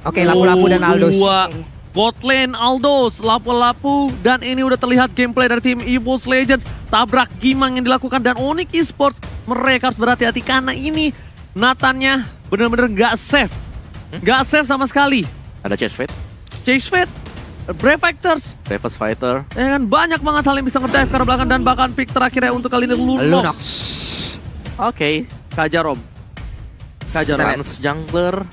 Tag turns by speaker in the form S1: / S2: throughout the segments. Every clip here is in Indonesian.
S1: Oke, lapu-lapu dan Aldous.
S2: Bot lane Aldous, lapu-lapu, dan ini udah terlihat gameplay dari tim EVOS Legends. Tabrak gimang yang dilakukan dan Onyx Esports, mereka harus berhati-hati karena ini Nathannya bener-bener gak safe. Gak safe sama sekali.
S3: Ada Chase
S2: Fate, Brave Fighters,
S3: Reverse Fighter.
S2: ya kan banyak banget hal yang bisa nge-dive ke belakang dan bahkan pick terakhirnya untuk kali ini Lunox.
S3: Oke.
S2: Kajarom.
S3: Sans Jungler.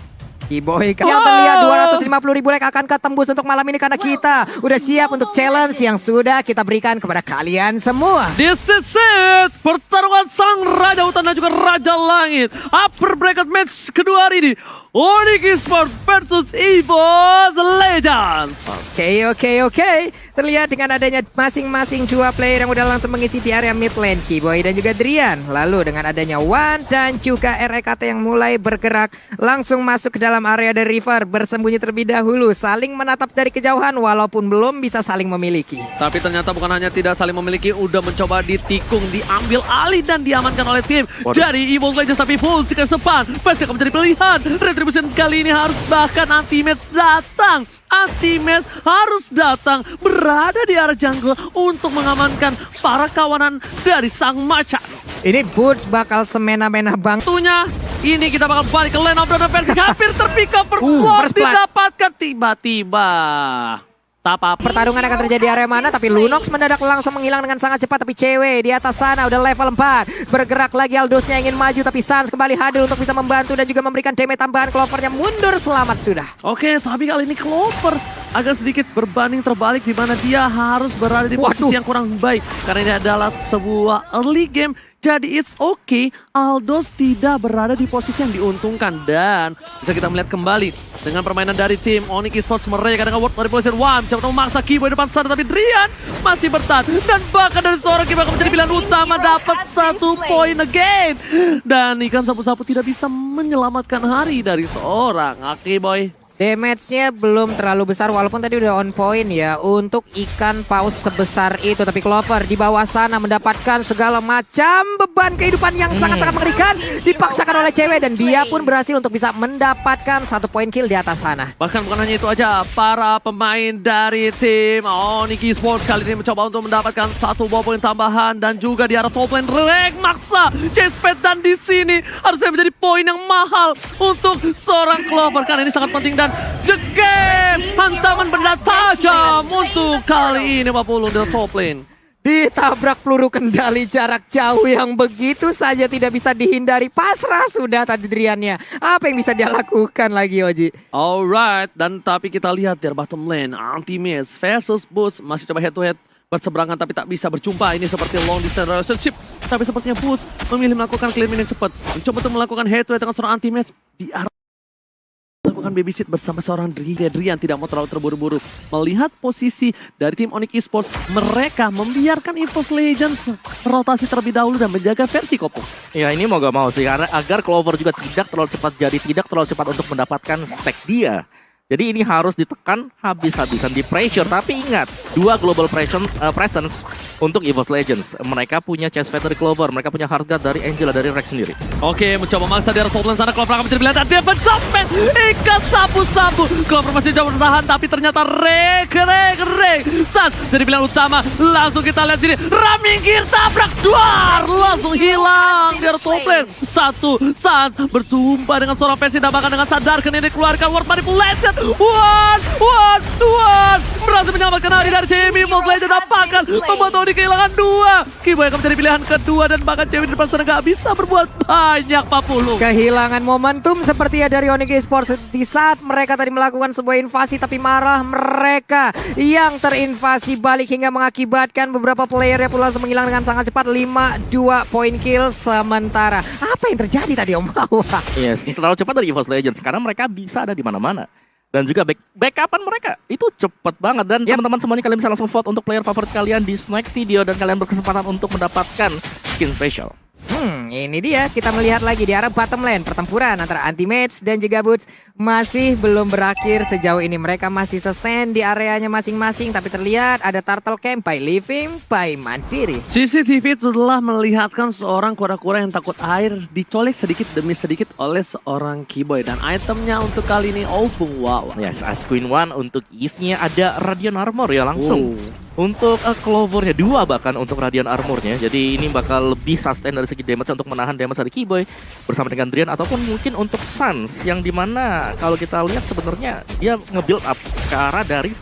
S1: Kiboy yang terlihat 250.000 like akan ketembus untuk malam ini karena kita udah siap untuk challenge yang sudah kita berikan kepada kalian semua.
S2: This is it! Pertarungan Sang Raja Hutan dan juga Raja Langit. Upper bracket match kedua hari ini. Onyx Esports versus EVOS Legends.
S1: Oke. Terlihat dengan adanya masing-masing dua player yang udah langsung mengisi di area mid lane, Kiboy dan juga Drian. Lalu dengan adanya Wan dan juga REKT yang mulai bergerak langsung masuk ke dalam area dari River, bersembunyi terlebih dahulu, saling menatap dari kejauhan walaupun belum bisa saling memiliki.
S2: Tapi ternyata bukan hanya tidak saling memiliki, udah mencoba ditikung, diambil alih dan diamankan oleh tim dari EVOS Legends. Tapi full sekian depan pasti akan menjadi pilihan. Retribution kali ini harus bahkan anti-match datang. Anti-match harus datang berada di arah jungle untuk mengamankan para kawanan dari sang macan.
S1: Ini Boots bakal semena-mena bang.
S2: Tentunya ini kita bakal balik ke lane of the versi hampir terpick up first blood didapatkan tiba-tiba. Tak apa.
S1: Pertarungan akan terjadi di area mana, tapi Lunox mendadak langsung menghilang dengan sangat cepat. Tapi cewek di atas sana udah level 4. Bergerak lagi Aldousnya ingin maju, tapi Sans kembali hadir untuk bisa membantu dan juga memberikan damage tambahan. Clovernya mundur, selamat sudah.
S2: Oke, tapi kali ini Clover agak sedikit berbanding terbalik di mana dia harus berada di posisi yang kurang baik. Karena ini adalah sebuah early game. Jadi it's okay, Aldous tidak berada di posisi yang diuntungkan. Dan bisa kita melihat kembali dengan permainan dari tim Onyx Esports, mereka dengan World Manipulation 1. Siapa tahu memaksa Kiboy depan sana, tapi Drian masih bertahan. Dan bahkan dari seorang Kiboy akan menjadi pilihan utama, dapat 1 poin again. Dan ikan sapu-sapu tidak bisa menyelamatkan hari dari seorang Kiboy.
S1: Damage-nya belum terlalu besar walaupun tadi udah on point ya untuk ikan paus sebesar itu. Tapi Clover di bawah sana mendapatkan segala macam beban kehidupan yang sangat-sangat mengerikan. Dipaksakan oleh cewek dan dia pun berhasil untuk bisa mendapatkan 1 poin kill di atas sana.
S2: Bahkan bukan hanya itu aja, para pemain dari tim Onyx Esports kali ini mencoba untuk mendapatkan 1 buah poin tambahan. Dan juga di arah top lane Rek maksa chase pad, dan di sini harusnya menjadi poin yang mahal untuk seorang Clover. Karena ini sangat penting. Dan the game, hantaman benda tajam untuk kali ini 50 di top lane.
S1: Ditabrak peluru kendali jarak jauh yang begitu saja tidak bisa dihindari. Pasrah sudah tadi Driannya. Apa yang bisa dia lakukan lagi, Oji?
S2: Alright, dan tapi kita lihat dari bottom lane, Anti-Miss versus Boots masih coba head to head berseberangan tapi tak bisa berjumpa. Ini seperti long distance relationship, tapi sepertinya Boots memilih melakukan claiming yang cepat, mencoba untuk melakukan head to head dengan seorang Anti-Miss di arah melakukan babysit bersama seorang Drian. Tidak mau terlalu terburu-buru melihat posisi dari tim Onyx Esports. Mereka membiarkan EVOS Legends rotasi terlebih dahulu dan menjaga versi Kopo.
S3: Ya ini mau gak mau sih, karena agar Clover juga tidak terlalu cepat tidak terlalu cepat untuk mendapatkan stack dia. Jadi ini harus ditekan habis-habisan, di pressure. Tapi ingat, 2 global presence untuk EVOS Legends. Mereka punya Chase Fate dari Clover, mereka punya Heartguard dari Angela, dari Rex sendiri.
S2: Oke, mencoba maksa di arah top lane sana. Clover akan mencari pilihan, dan dia pencapek ikat sapu-sapu. Clover masih jauh bertahan, tapi ternyata Rek Sans jadi pilihan utama. Langsung kita lihat sini, Raminggir tabrak duar, langsung hilang di arah top lane. Sans berjumpa dengan seorang versi, dan bahkan dengan sadar ini dikeluarkan World Manipulation. One, berhasil menyelamatkan hari dari Semi. EVOS Legends dapatkan membuat Odi kehilangan 2. Kiboy akan menjadi pilihan kedua, dan bahkan cewek di depan sana gak bisa berbuat banyak, Pak Pulu.
S1: Kehilangan momentum seperti ya dari Onyx Esports di saat mereka tadi melakukan sebuah invasi, tapi marah mereka yang terinvasi balik hingga mengakibatkan beberapa player yang pula langsung menghilang dengan sangat cepat. 5-2 poin kill sementara. Apa yang terjadi tadi, Om Hawa?
S3: Yes, terlalu cepat dari EVOS Legends karena mereka bisa ada di mana-mana. Dan juga backupan mereka itu cepet banget. Dan teman-teman semuanya, kalian bisa langsung vote untuk player favorit kalian di Snack Video, dan kalian berkesempatan untuk mendapatkan skin special.
S1: Ini dia kita melihat lagi di arah bottom lane. Pertempuran antara Anti-Mage dan juga Boots masih belum berakhir sejauh ini. Mereka masih sustain di areanya masing-masing. Tapi terlihat ada Turtle Camp by Living by Mandiri.
S2: CCTV telah melihatkan seorang kura-kura yang takut air dicolek sedikit demi sedikit oleh seorang Keyboy. Dan itemnya untuk kali ini Opung, wow.
S3: Yes, as Queen One untuk Eve-nya ada Radiant Armor ya langsung. Untuk Clover-nya 2 bahkan untuk Radiant Armor-nya. Jadi ini bakal lebih sustain dari segi damage untuk menahan damage dari Keyboy bersama dengan Drian ataupun mungkin untuk Sans yang dimana kalau kita lihat sebenarnya dia nge-build up ke arah dari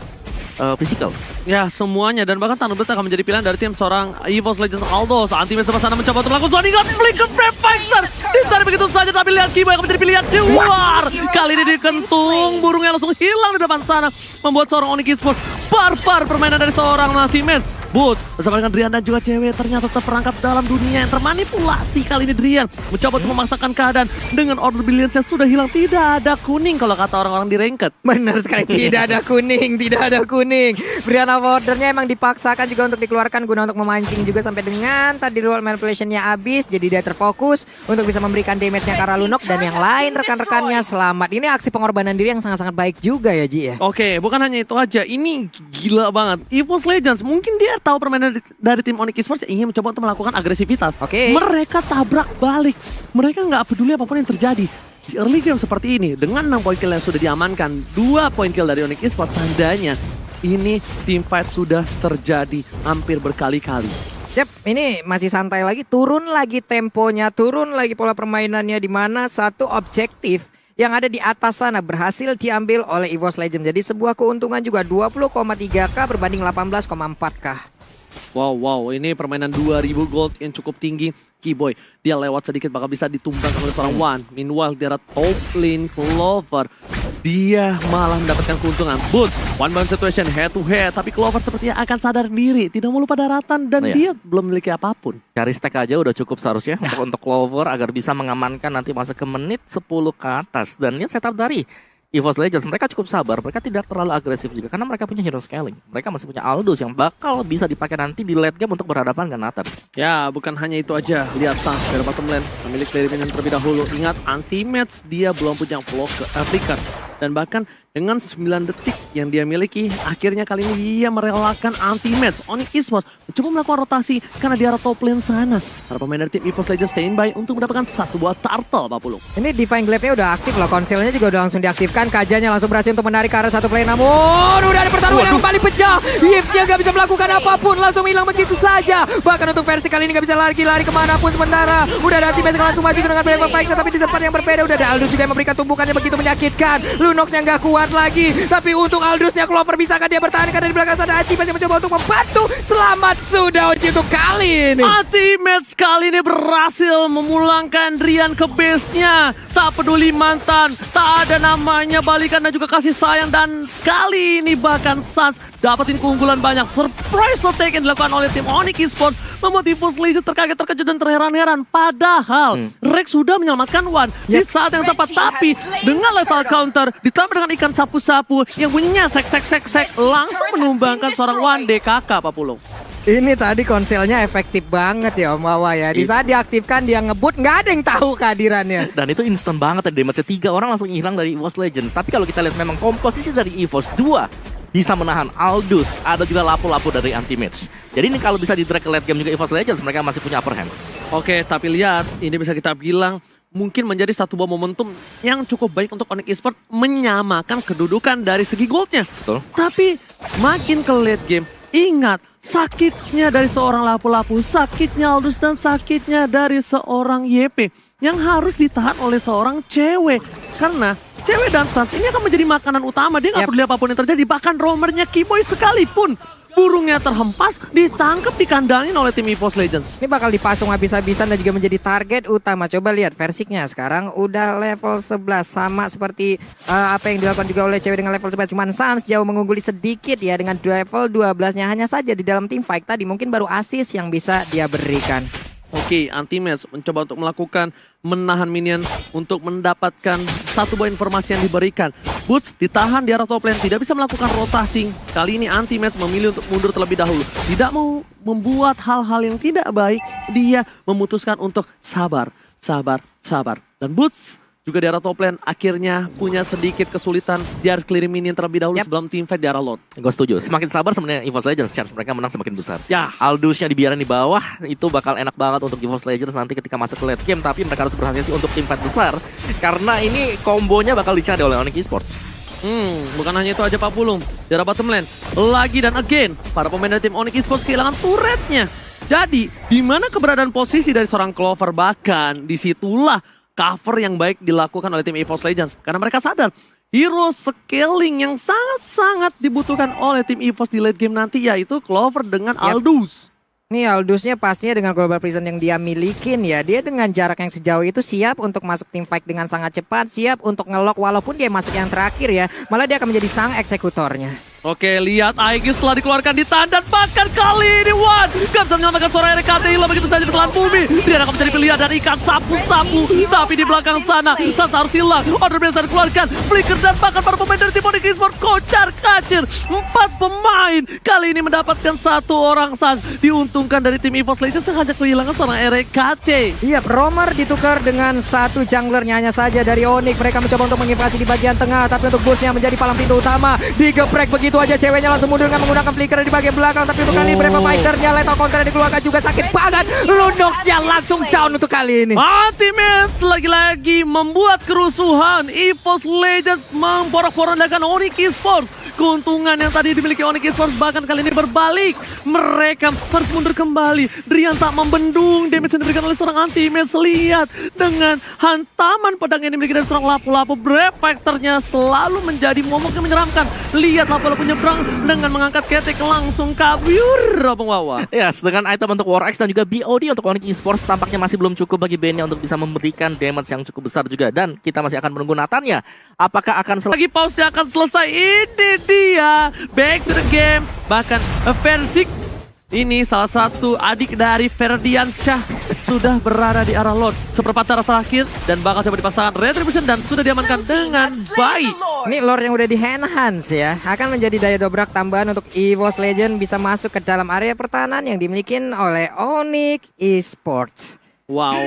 S3: physical.
S2: Ya semuanya dan bahkan Thunderbird akan menjadi pilihan dari tim seorang EVOS Legends Aldos. Anti-Mage sebelah sana mencoba untuk melakukan sliding flicker Prepfixer. Dicari begitu saja tapi lihat Keyboy akan menjadi pilihan di luar. Kali ini dikentung, burungnya langsung hilang di depan sana. Membuat seorang Onyx Esports barbar permainan dari seorang Anti-Mage. Boots bersama dengan Drian dan juga cewek ternyata terperangkap dalam dunia yang termanipulasi. Kali ini Drian mencoba untuk memaksakan keadaan dengan order billions yang sudah hilang. Tidak ada kuning kalau kata orang-orang di ranked.
S1: Benar sekali, tidak ada kuning, tidak ada kuning. Brian ordernya emang dipaksakan juga untuk dikeluarkan guna untuk memancing juga sampai dengan tadi role manipulationnya habis. Jadi dia terfokus untuk bisa memberikan damage-nya ke arah Lunok dan yang lain rekan-rekannya selamat. Ini aksi pengorbanan diri yang sangat-sangat baik juga ya Ji ya.
S2: Oke, bukan hanya itu aja. Ini gila banget. EVOS Legends mungkin dia tahu permainan dari tim Onyx Esports ingin mencoba untuk melakukan agresivitas. Mereka tabrak balik. Mereka nggak peduli apapun yang terjadi. Di early game seperti ini, dengan 6 poin kill yang sudah diamankan, 2 poin kill dari Onyx Esports, tandanya ini team fight sudah terjadi hampir berkali-kali.
S1: Yap, ini masih santai lagi, turun lagi temponya, turun lagi pola permainannya di mana satu objektif yang ada di atas sana berhasil diambil oleh EVOS Legends. Jadi sebuah keuntungan juga 20,3k berbanding 18,4k.
S2: Wow, ini permainan 2000 gold yang cukup tinggi. Keyboy, dia lewat sedikit bakal bisa ditumbang oleh seorang One. Meanwhile, dia ada top lane Clover. Dia malah mendapatkan keuntungan. Boots, one man situation head to head. Tapi Clover sepertinya akan sadar diri. Tidak mau lupa daratan dan dia belum memiliki apapun.
S3: Cari stack aja udah cukup seharusnya untuk Clover agar bisa mengamankan nanti masuk ke menit 10 ke atas. Dan lihat setup dari EVOS Legends, mereka cukup sabar, mereka tidak terlalu agresif juga karena mereka punya hero scaling. Mereka masih punya Aldous yang bakal bisa dipakai nanti di late game untuk berhadapan dengan Nathan.
S2: Ya, bukan hanya itu aja. Lihat Sans dari bottom lane, memilih player minion terlebih dahulu. Ingat, Anti-Mage dia belum punya flicker. Dan bahkan dengan 9 detik yang dia miliki, akhirnya kali ini dia merelakan Anti-Mage. Onyx Esports mencoba melakukan rotasi karena di arah top lane sana. Para pemain dari tim EVOS Legends standby untuk mendapatkan satu buah turtle, Pak Pulung.
S1: Ini Divine Glaive-nya udah aktif loh, konselnya juga udah langsung diaktifkan. Kajanya langsung berhasil untuk menarik ke arah satu play, namun udah ada pertarungan yang paling pecah. Yves-nya gak bisa melakukan apapun, langsung hilang begitu saja. Bahkan untuk versi kali ini gak bisa lari kemanapun sementara. Udah ada Anti-Mage langsung maju dengan Black Panther, tapi di tempat yang berbeda udah ada Aldous juga yang memberikan tumbukannya begitu menyakitkan. Lunox yang gak kuat lagi, tapi untuk Aldous-nya Clover bisakah dia bertahan karena di belakang sana Anti-Mage yang mencoba untuk membantu. Selamat sudah untuk kali ini.
S2: Anti-Mage kali ini berhasil memulangkan Drian ke base-nya. Tak peduli mantan, tak ada namanya balikan dan juga kasih sayang. Dan kali ini bahkan Sans dapetin keunggulan banyak. Surprise attack yang dilakukan oleh tim Onyx Esports membuat EVOS Legends terkaget, terkejut dan terheran-heran. Padahal Rex sudah menyelamatkan One di saat yang tepat. Tapi dengan lethal counter ditambah dengan ikan sapu-sapu yang bunyinya sek langsung menumbangkan seorang One DKK, Pak Pulung.
S1: Ini tadi konselnya efektif banget ya Om Wawa ya. Di saat diaktifkan dia ngebut, nggak ada yang tahu kehadirannya.
S3: Dan itu instan banget ya, damage 3 orang langsung hilang dari EVOS Legends. Tapi kalau kita lihat memang komposisi dari EVOS 2 bisa menahan Aldous, ada juga lapu-lapu dari Anti-Mage. Jadi ini kalau bisa di drag ke late game juga EVOS Legends, mereka masih punya upper hand.
S2: Oke, tapi lihat, ini bisa kita bilang mungkin menjadi satu buah momentum yang cukup baik untuk Onyx Esports menyamakan kedudukan dari segi goldnya.
S3: Betul.
S2: Tapi makin ke late game, ingat, sakitnya dari seorang lapu-lapu, sakitnya Aldous dan sakitnya dari seorang YP yang harus ditahan oleh seorang cewek. Karena cewek dan Sans ini akan menjadi makanan utama. Dia nggak peduli apapun yang terjadi. Bahkan roamernya Keyboy sekalipun burungnya terhempas, ditangkap, dikandangin oleh tim EVOS Legends.
S1: Ini bakal dipasung habis-habisan dan juga menjadi target utama. Coba lihat Versiknya sekarang udah level 11. Sama seperti apa yang dilakukan juga oleh cewek dengan level 11. Cuman Sans jauh mengungguli sedikit ya dengan level 12-nya. Hanya saja di dalam tim fight tadi mungkin baru assist yang bisa dia berikan.
S2: Oke, Anti-Mage mencoba untuk melakukan menahan minion untuk mendapatkan satu buah informasi yang diberikan. Boots ditahan di arah top lane, tidak bisa melakukan rotasi. Kali ini Anti-Match memilih untuk mundur terlebih dahulu. Tidak mau membuat hal-hal yang tidak baik, dia memutuskan untuk sabar. Dan Boots juga di arah top lane akhirnya punya sedikit kesulitan. Dia harus clear minion terlebih dahulu sebelum team fight di arah Lord.
S3: Gue setuju. Semakin sabar sebenarnya EVOS Legends, chance mereka menang semakin besar.
S2: Ya.
S3: Aldous-nya dibiarin di bawah, itu bakal enak banget untuk EVOS Legends nanti ketika masuk ke late game. Tapi mereka harus berhati-hati untuk team fight besar. Karena ini kombonya bakal dicari oleh Onyx Esports.
S2: Bukan hanya itu aja Pak Pulung. Di arah bottom lane, lagi dan again, para pemain dari tim Onyx Esports kehilangan turretnya. Jadi, di mana keberadaan posisi dari seorang Clover, bahkan disitulah cover yang baik dilakukan oleh tim EVOS Legends. Karena mereka sadar, hero scaling yang sangat-sangat dibutuhkan oleh tim EVOS di late game nanti, yaitu Clover dengan Aldous.
S1: Nih Aldous-nya pastinya dengan Global Prison yang dia milikin ya. Dia dengan jarak yang sejauh itu siap untuk masuk tim fight dengan sangat cepat. Siap untuk ngelok walaupun dia masuk yang terakhir ya. Malah dia akan menjadi sang eksekutornya.
S2: Oke, lihat Aegis telah dikeluarkan di tandan. Bahkan kali ini Wan gak bisa menyelamatkan suara RKT hilang begitu saja ditelan bumi. Dia akan menjadi pilihan dari ikan sapu-sapu. Tapi di belakang sana, Sans harus hilang. Order biasa dikeluarkan. Flicker dan bahkan para pemain dari tim Onyx Esports kocar kacir. 4 pemain kali ini mendapatkan 1 orang Sans. Diuntungkan dari tim EVOS Legends yang hanya kehilangan seorang RKT.
S1: Iya, Romer ditukar dengan 1 junglernya hanya saja dari Onyx. Mereka mencoba untuk menginvasi di bagian tengah. Tapi untuk Boots-nya menjadi palang pintu utama. Digeprek begitu aja, ceweknya langsung mundur dengan menggunakan flicker di bagian belakang. Tapi untuk kali ini berapa fighternya, lethal counter dikeluarkan juga sakit banget. Lunoknya langsung down untuk kali ini.
S2: Anti-Match lagi-lagi membuat kerusuhan. EVOS Legends memporak-porandakan Onyx Esports. Keuntungan yang tadi dimiliki Onyx Esports bahkan kali ini berbalik. Mereka harus mundur kembali. Drian tak membendung damage yang diberikan oleh seorang Anti-Match. Lihat dengan hantaman pedang yang dimiliki dari seorang lapu-lapu. Brave Factornya selalu menjadi momok yang menyeramkan. Lihat lapu-lapu nyebrang dengan mengangkat ketek langsung kabur. Opung Wawa.
S3: Yes, dengan item untuk War X dan juga BOD untuk Onyx Esports tampaknya masih belum cukup bagi bandnya untuk bisa memberikan damage yang cukup besar juga. Dan kita masih akan menunggu Nathannya. Apakah akan
S2: lagi pause-nya akan selesai. Ini dia back to the game. Bahkan Verzik ini salah satu adik dari Ferdiansyah sudah berada di arah Lord seperempat arah terakhir dan bakal coba dipasangkan Retribution dan sudah diamankan dengan baik.
S1: Ini Lord yang udah di enhance ya, akan menjadi daya dobrak tambahan untuk EVOS Legends bisa masuk ke dalam area pertahanan yang dimiliki oleh Onyx Esports.
S2: Wow.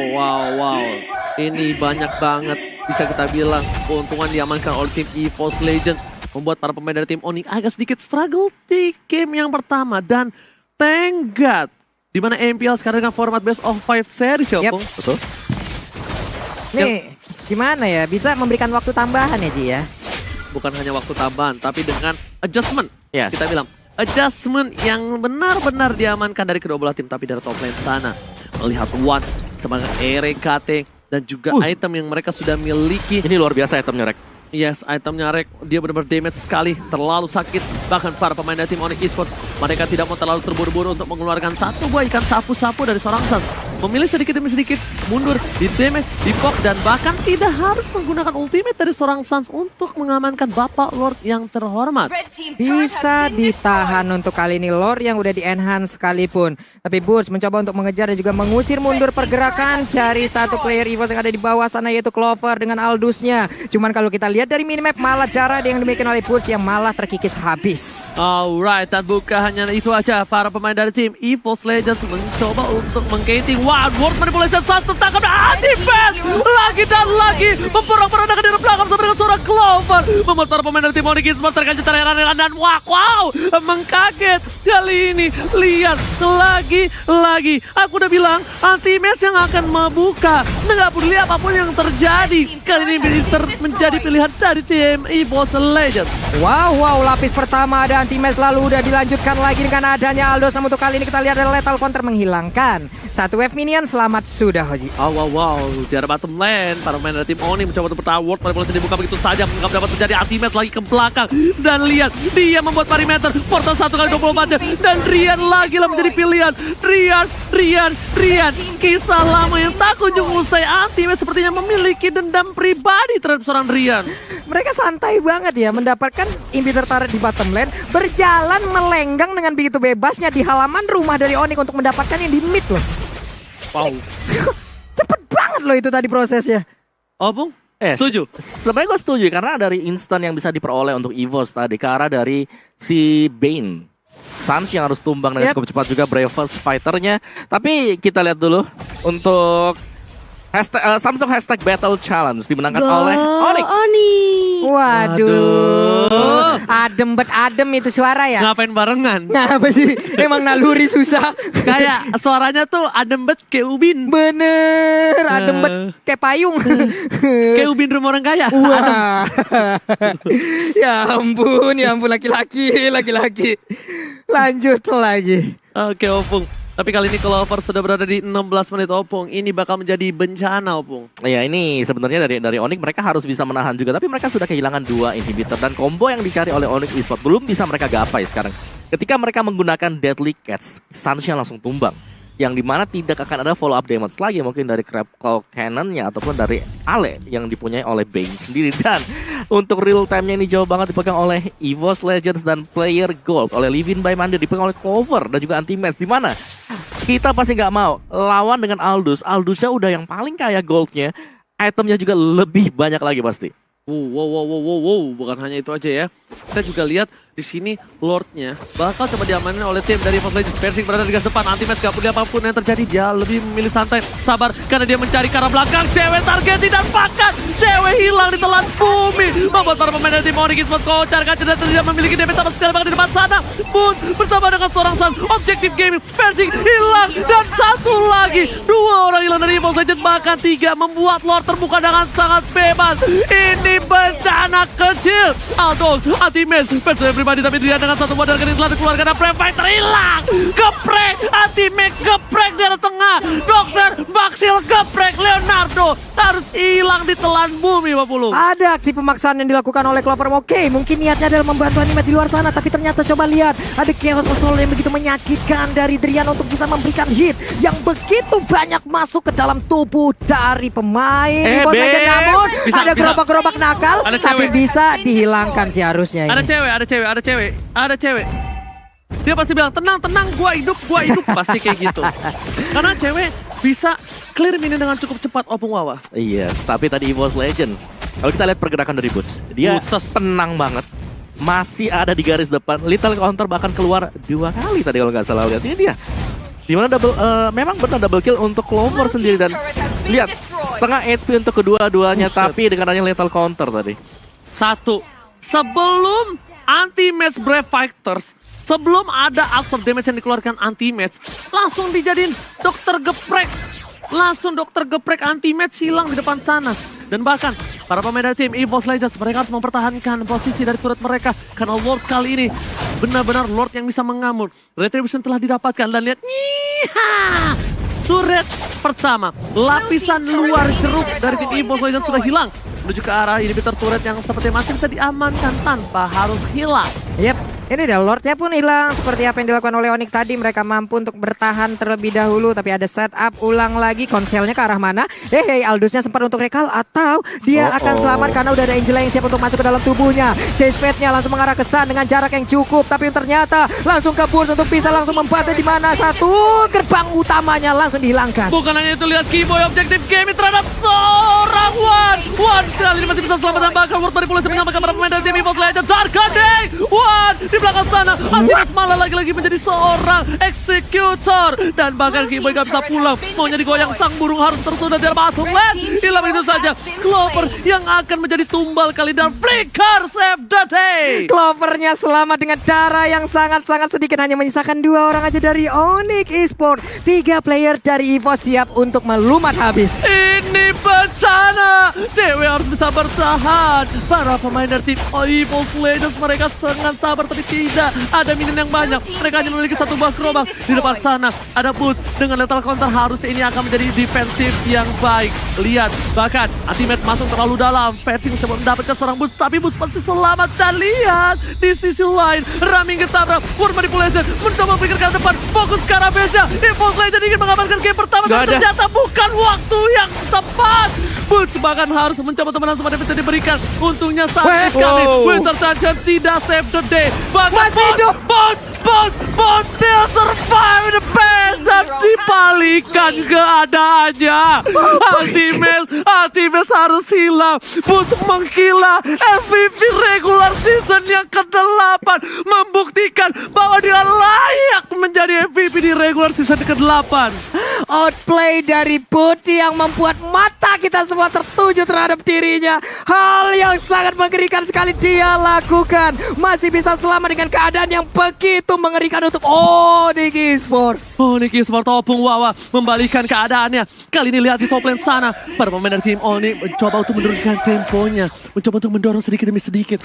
S2: Ini banyak banget bisa kita bilang keuntungan diamankan oleh tim EVOS Legends. Membuat para pemain dari tim Onyx agak sedikit struggle di game yang pertama. Dan thank God, di mana MPL sekarang dengan format best of 5 series ya, Opung?
S3: Betul.
S1: Nih, gimana ya, bisa memberikan waktu tambahan ya Ji ya?
S2: Bukan hanya waktu tambahan, tapi dengan adjustment.
S3: Yes.
S2: Kita bilang, adjustment yang benar-benar diamankan dari kedua belah tim. Tapi dari top lane sana, melihat Wan semangat RKT dan juga item yang mereka sudah miliki.
S3: Ini luar biasa itemnya, Rek.
S2: Yes, itemnya Rek, dia benar-benar damage sekali, terlalu sakit. Bahkan para pemain dari tim Onyx Esports, mereka tidak mau terlalu terburu-buru untuk mengeluarkan 1 buah ikan sapu-sapu dari seorang Sans. Memilih sedikit demi sedikit, mundur, di damage, di poke, dan bahkan tidak harus menggunakan ultimate dari seorang Sans untuk mengamankan Bapak Lord yang terhormat.
S1: Bisa ditahan untuk kali ini Lord yang udah di enhance sekalipun. Tapi Boots mencoba untuk mengejar dan juga mengusir mundur pergerakan dari 1 player EVOS yang ada di bawah sana yaitu Clover dengan Aldous-nya. Cuman kalau kita lihat dari minimap malah cara yang dimiliki oleh Boots yang malah terkikis habis.
S2: Alright, dan bukan hanya itu aja, para pemain dari tim EVOS Legends mencoba untuk menggating. Wah, World Manipulation Sans tertangkap dan defense lagi dan lagi memporak-porandakan dari belakang bersama dengan seorang Clover. Membuat para pemain dari tim Onyx Esports terkejut terheran-heran dan wow, mengkaget. Kali ini lihat lagi. Aku udah bilang Anti-Match yang akan membuka. Nggak peduli apapun yang terjadi. Kali ini menjadi pilihan dari tim EVOS Legends.
S1: Wow, lapis pertama ada Anti-Match lalu udah dilanjutkan lagi dengan adanya Aldous. Namun untuk kali ini kita lihat ada lethal counter menghilangkan 1 wave minion. Selamat sudah Hoji.
S2: Wow, di arah bottom lane para pemain dari tim Onyx mencoba untuk bertahan. World Manipulation dibuka begitu saja, nggak dapat terjadi. Anti-Match lagi ke belakang dan lihat dia membuat perimeter portal 1 kali 24 jam dan Rian lagi lah menjadi pilihan. Rian, kisah lama yang tak kunjung usai. Anti-Match sepertinya memiliki dendam pribadi terhadap seorang Rian.
S1: Mereka santai banget ya mendapatkan inhibitor turret di bottom lane, berjalan melenggang dengan begitu bebasnya di halaman rumah dari Onyx untuk mendapatkan yang di mid loh.
S2: Wow.
S1: Cepet banget loh itu tadi prosesnya.
S2: Opung, Setuju?
S3: Sebenarnya gue setuju karena dari instan yang bisa diperoleh untuk EVOS tadi ke arah dari si Bane. Sans yang harus tumbang dengan cukup cepat juga Bravest fighternya. Tapi kita lihat dulu untuk Samsung hashtag Battle Challenge dimenangkan oleh Onyx.
S1: Waduh, adem itu suara ya.
S2: Ngapain barengan?
S1: Ngapa sih? Emang naluri susah.
S2: Kayak suaranya tuh adem bet kayak ubin.
S1: Bener, adem bet kayak payung.
S2: Kayak ubin rumah orang kaya.
S1: Wah. Ya ampun laki-laki. Lanjut lagi.
S2: Oke, Opung. Tapi kali ini Clover sudah berada di 16 menit, Opung. Ini bakal menjadi bencana, Opung.
S3: Ya, ini sebenarnya dari Onyx mereka harus bisa menahan juga. Tapi mereka sudah kehilangan 2 inhibitor. Dan combo yang dicari oleh Onyx Esports belum bisa mereka gapai sekarang. Ketika mereka menggunakan Deadly Catch, Sunsnya langsung tumbang. Yang dimana tidak akan ada follow up damage lagi. Mungkin dari Crab Claw Cannon-nya ataupun dari Ale yang dipunyai oleh Bane sendiri. Dan untuk real time-nya ini jauh banget dipegang oleh EVOS Legends dan Player Gold. Oleh Livin by Mandir dipegang oleh Clover dan juga Anti-Match. Dimana kita pasti nggak mau lawan dengan Aldous. Aldous-nya udah yang paling kaya goldnya. Itemnya juga lebih banyak lagi pasti.
S2: Wow, bukan hanya itu aja ya. Kita juga lihat di sini Lord-nya bakal coba diamanin oleh tim dari EVOS Legends. Persing berada di garis depan, Anti-Match gak peduli apapun yang terjadi, dia lebih memilih santai, sabar karena dia mencari ke arah belakang. Cewek target dan bahkan cewek hilang di telan bumi, membuat para pemain dari tim Onyx Esports kocar kacir dan tidak memiliki damage sama sekali bahkan di depan sana. Boon bersama dengan seorang Sun, Objective Gaming, Persing hilang dan satu lagi, 2 orang hilang dari EVOS Legends, bahkan 3 membuat Lord terbuka dengan sangat bebas. Ini bencana kecil. Aldos, Anti-Match, Persing pribadi tapi dia dengan satu modal kening telah dikeluarkan dan Brave Fighter hilang. Geprek, Anti-Match geprek dari tengah. Dokter Baksil geprek, Leonardo harus hilang di telan bumi, Pak Pulu.
S1: Ada aksi pemaksaan yang dilakukan oleh Clover. Oke, mungkin niatnya adalah membantu Anti-Match di luar sana, tapi ternyata coba lihat ada Chaos Assault yang begitu menyakitkan dari Drian untuk bisa memberikan hit yang begitu banyak masuk ke dalam tubuh dari pemain EVOS Legends. Namun ada gerobak-gerobak nakal, tapi bisa dihilangkan sih harusnya.
S2: Ada cewek. Dia pasti bilang, tenang, gua hidup. Pasti kayak gitu. Karena cewek bisa clear minion dengan cukup cepat, Opung Wawa.
S3: Yes, tapi tadi EVOS Legends, kalau kita lihat pergerakan dari Boots, dia tenang banget. Masih ada di garis depan. Little counter bahkan keluar 2 kali tadi kalau nggak salah. Lihat ini dia. Dimana memang benar double kill untuk Clover sendiri. Dan lihat, setengah HP untuk kedua-duanya. Tapi dengan adanya lethal counter tadi.
S2: Sebelum Anti-Match Brave Fighters, sebelum ada absorb damage yang dikeluarkan Anti-Match, langsung dijadiin dokter geprek. Langsung dokter geprek, Anti-Match hilang di depan sana. Dan bahkan para pemain dari tim EVOS Legends, mereka harus mempertahankan posisi dari turret mereka. Karena Lord kali ini benar-benar Lord yang bisa mengamuk. Retribution telah didapatkan dan lihat, turret pertama, lapisan luar jeruk dari tim EVOS Legends sudah hilang. Menuju ke arah inhibitor turret yang seperti masih bisa diamankan tanpa harus hilang.
S1: Yep, ini dah Lordnya pun hilang. Seperti apa yang dilakukan oleh Onyx tadi, mereka mampu untuk bertahan terlebih dahulu. Tapi ada setup ulang lagi, konselnya ke arah mana? Aldusnya sempat untuk recall atau dia akan selamat karena udah ada Angela yang siap untuk masuk ke dalam tubuhnya. Chase pad-nya langsung mengarah ke Sun dengan jarak yang cukup, tapi ternyata langsung ke burst untuk bisa langsung membantu di mana satu gerbang utamanya langsung dihilangkan.
S2: Bukan hanya itu, lihat Keyboy Objective Gaming terhadap seorang One kali ini masih bisa selamat dan bahkan World Manipulasi menyamakan para pemain dari tim EVOS Legends. Darkadeng One di belakang sana, Anti-Match malah lagi-lagi menjadi seorang eksekutor dan bahkan Keyboy gak bisa pulang, maunya digoyang sang burung harus tertunda dari masuk lane. Hilang begitu saja Clover yang akan menjadi tumbal kali dan Flicker save the day.
S1: Clovernya selamat dengan cara yang sangat-sangat sedikit, hanya menyisakan 2 orang aja dari Onyx Esports. 3 player dari EVOS siap untuk melumat habis.
S2: Ini bencana, cewek harus bisa bertahan. Para pemain dari tim EVOS Legends mereka sangat sabar, tapi tidak ada minion yang banyak. Mereka hanya memiliki 1 buah gerobak. Di depan sana ada Boots dengan lethal counter, harusnya ini akan menjadi defensif yang baik. Lihat, bahkan Anti-Match masuk terlalu dalam. Persing coba mendapatkan seorang Boots, tapi Boots pasti selamat. Dan lihat, di sisi lain Raming ketabrak, World Manipulation mencoba pikir ke depan, fokus ke arah Beja. EVOS Legends ingin mengamankan game pertama, tapi ternyata bukan waktu yang tepat. Boots bahkan harus mencoba temenan semua yang bisa diberikan. Untungnya saat
S1: Weh,
S2: kali
S1: wow.
S2: Winter Dungeon tidak save the day. Bahkan
S1: Masih hidup.
S2: Boots still survive the best dan dibalikan keadaannya. Ultimate harus hilang. Boots menggila. MVP regular season yang ke-8 membuktikan bahwa dia layak menjadi MVP di regular season ke-8.
S1: Outplay dari Putih yang membuat mata kita semua tertuju terhadap dirinya. Hal yang sangat mengerikan sekali dia lakukan. Masih bisa selamat dengan keadaan yang begitu mengerikan untuk Onyx Esports.
S2: Onyx Esports Opung Wawa membalikan keadaannya. Kali ini lihat di top lane sana. Para pemain dari tim Onyx mencoba untuk menurunkan temponya. Mencoba untuk mendorong sedikit demi sedikit.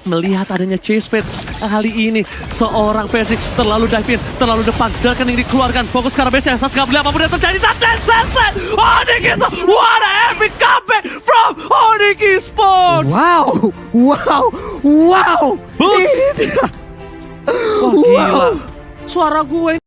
S2: Melihat adanya chase fade kali ini, seorang Percy terlalu dive in, terlalu depan, rekening dikeluarkan, fokus ke arah base, Sas gak beli apapun yang terjadi, Onyx Esports, what a epic comeback from Onyx Esports.
S1: Wow.
S2: Boots.
S1: Ini dia.
S2: Wah gila, suara gue